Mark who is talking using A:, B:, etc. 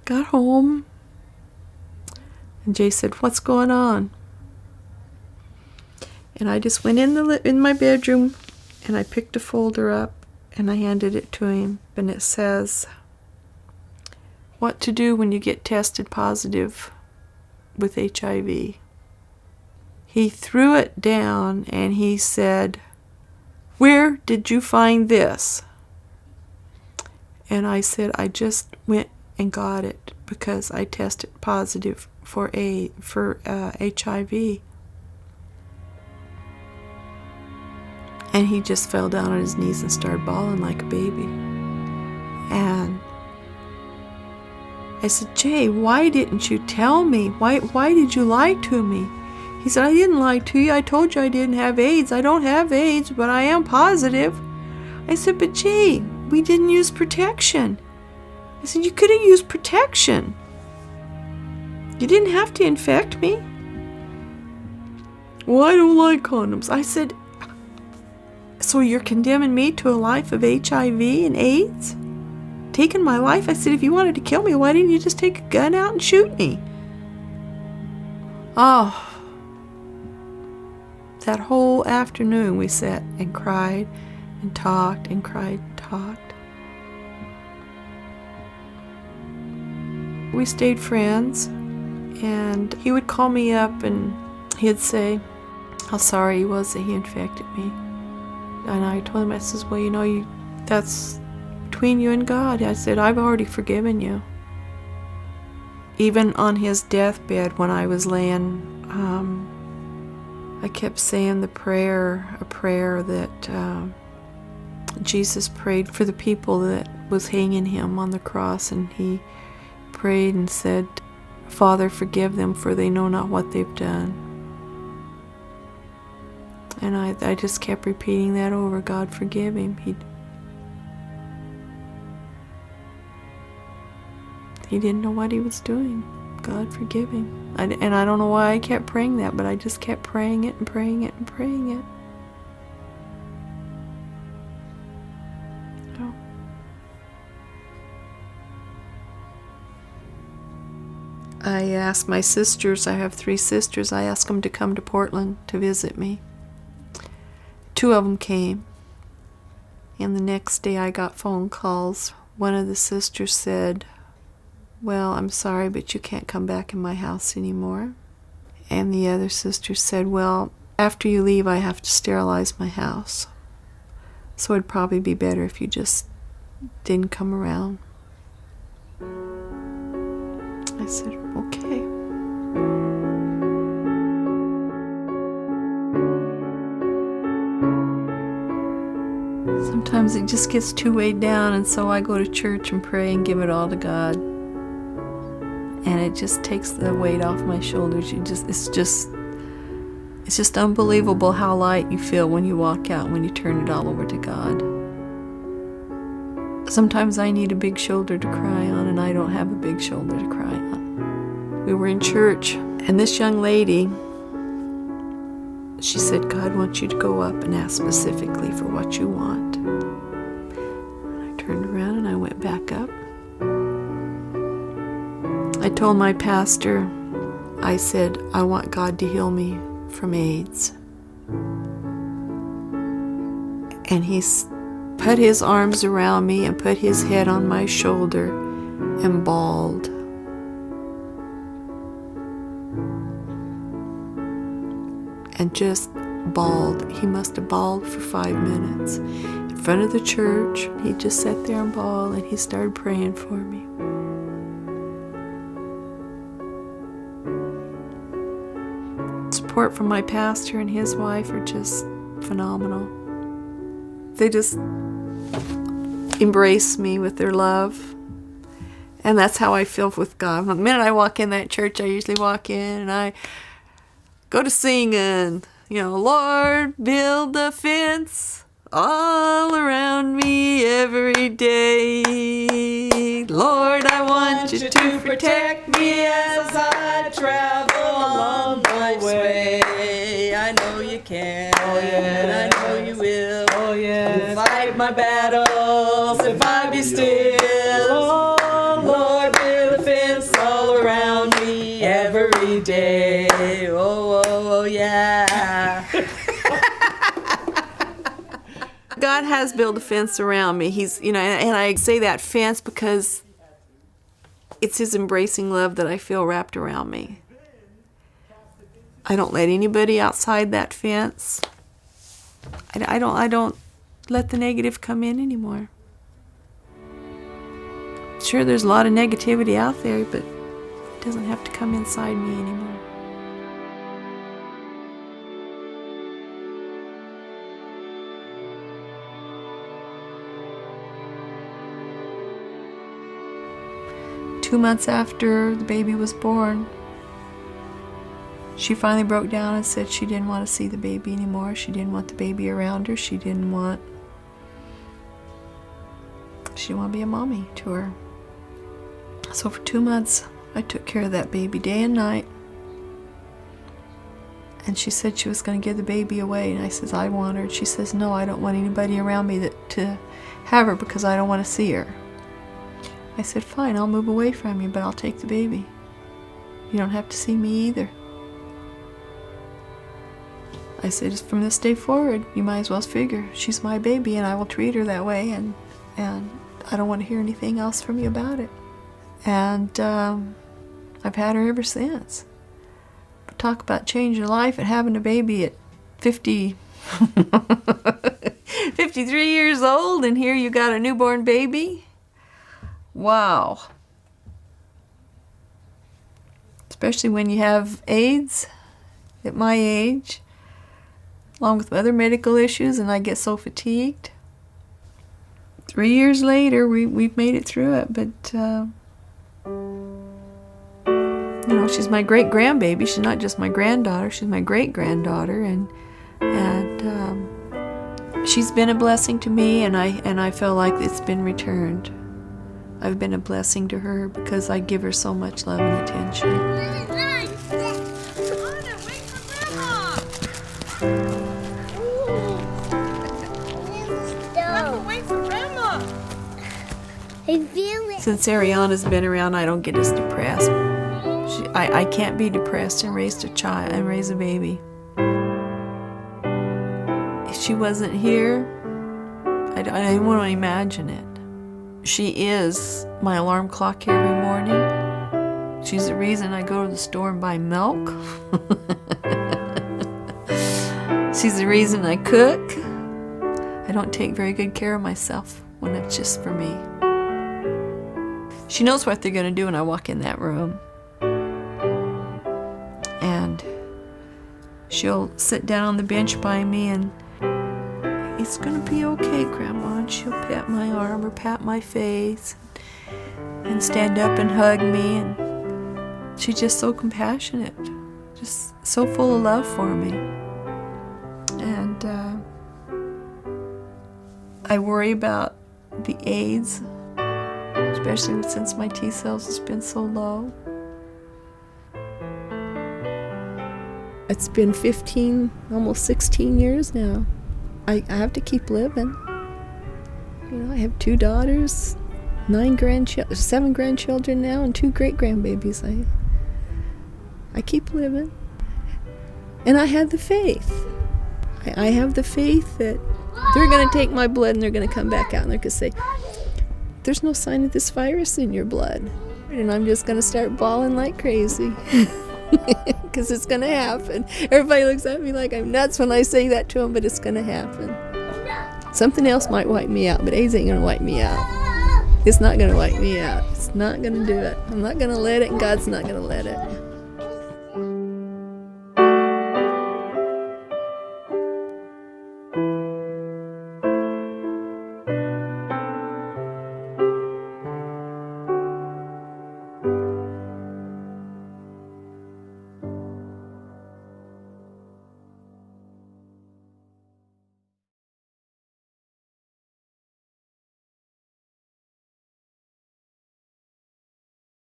A: got home, and Jay said, "What's going on?" And I just went in my bedroom, and I picked a folder up, and I handed it to him, and it says, "What to do when you get tested positive with HIV." He threw it down, and he said, "Where did you find this?" And I said, "I just went and got it because I tested positive for HIV." And he just fell down on his knees and started bawling like a baby. And I said, "Jay, why didn't you tell me? Why did you lie to me?" He said, "I didn't lie to you. I told you I didn't have AIDS. I don't have AIDS, but I am positive." I said, "But Jay, we didn't use protection." I said, "You could have used protection. You didn't have to infect me." "Well, I don't like condoms." I said, "So you're condemning me to a life of HIV and AIDS? Taking my life?" I said, "If you wanted to kill me, why didn't you just take a gun out and shoot me?" Oh, that whole afternoon we sat and cried and talked and cried and talked. We stayed friends, and he would call me up and he'd say how sorry he was that he infected me. And I told him, I says, "Well, that's between you and God." I said, "I've already forgiven you." Even on his deathbed when I was laying, I kept saying a prayer that Jesus prayed for the people that was hanging him on the cross, and he prayed and said, "Father, forgive them, for they know not what they've done." And I just kept repeating that over. God, forgive him. He didn't know what he was doing. God, forgive him. And I don't know why I kept praying that, but I just kept praying it and praying it and praying it. So. I asked my sisters, I have 3 sisters, I asked them to come to Portland to visit me. 2 of them came, and the next day I got phone calls. One of the sisters said, "Well, I'm sorry, but you can't come back in my house anymore." And the other sister said, "Well, after you leave, I have to sterilize my house. So it'd probably be better if you just didn't come around." I said, "Okay." Sometimes it just gets too weighed down, and so I go to church and pray and give it all to God. And it just takes the weight off my shoulders. It's just unbelievable how light you feel when you walk out, when you turn it all over to God. Sometimes I need a big shoulder to cry on, and I don't have a big shoulder to cry on. We were in church, and this young lady, she said, "God wants you to go up and ask specifically for what you want." And I turned around and I went back up. I told my pastor, I said, "I want God to heal me from AIDS." And he put his arms around me and put his head on my shoulder and bawled. And just bawled. He must have bawled for 5 minutes. In front of the church, he just sat there and bawled, and he started praying for me. Support from my pastor and his wife are just phenomenal. They just embrace me with their love. And that's how I feel with God. The minute I walk in that church, I usually walk in and I go to singing, "Lord, build a fence all around me every day. Lord, I want you to protect me as I travel along life's way. I know you can, I know you will. Oh, yeah. Fight my battles if I be still. Lord, build a fence God has built a fence around me. He's, and I say that fence because it's His embracing love that I feel wrapped around me. I don't let anybody outside that fence. I don't let the negative come in anymore. Sure, there's a lot of negativity out there, but it doesn't have to come inside me anymore. Two months after the baby was born, she finally broke down and said she didn't want to see the baby anymore. She didn't want the baby around her. She didn't want to be a mommy to her. So for 2 months, I took care of that baby day and night. And she said she was going to give the baby away. And I says, I want her. And she says, no, I don't want anybody around me to have her because I don't want to see her. I said, fine, I'll move away from you, but I'll take the baby. You don't have to see me either. I said, from this day forward, you might as well figure she's my baby and I will treat her that way, and I don't want to hear anything else from you about it. And I've had her ever since. But talk about changing life and having a baby at 53 years old, and here you got a newborn baby. Wow. Especially when you have AIDS at my age, along with other medical issues, and I get so fatigued. 3 years later, we've made it through it, but she's my great-grandbaby. She's not just my granddaughter, she's my great-granddaughter, and she's been a blessing to me, and I feel like it's been returned. I've been a blessing to her because I give her so much love and attention. Since Ariana's been around, I don't get as depressed. I can't be depressed and raise a child and raise a baby. If she wasn't here, I don't want to imagine it. She is my alarm clock every morning. She's the reason I go to the store and buy milk. She's the reason I cook. I don't take very good care of myself when it's just for me. She knows what they're going to do when I walk in that room. And she'll sit down on the bench by me and, it's going to be okay, Grandma. And she'll pat my arm or pat my face and stand up and hug me. And she's just so compassionate, just so full of love for me. And I worry about the AIDS, especially since my T cells has been so low. It's been 15, almost 16 years now. I have to keep living. I have 2 daughters, 7 grandchildren now, and 2 great-grandbabies. I keep living. And I have the faith. I have the faith that they're going to take my blood and they're going to come back out and they're going to say, there's no sign of this virus in your blood. And I'm just going to start bawling like crazy. Because it's going to happen. Everybody looks at me like I'm nuts when I say that to them, but it's going to happen. Something else might wipe me out, but AIDS ain't going to wipe me out. It's not going to wipe me out. It's not going to do it. I'm not going to let it, and God's not going to let it.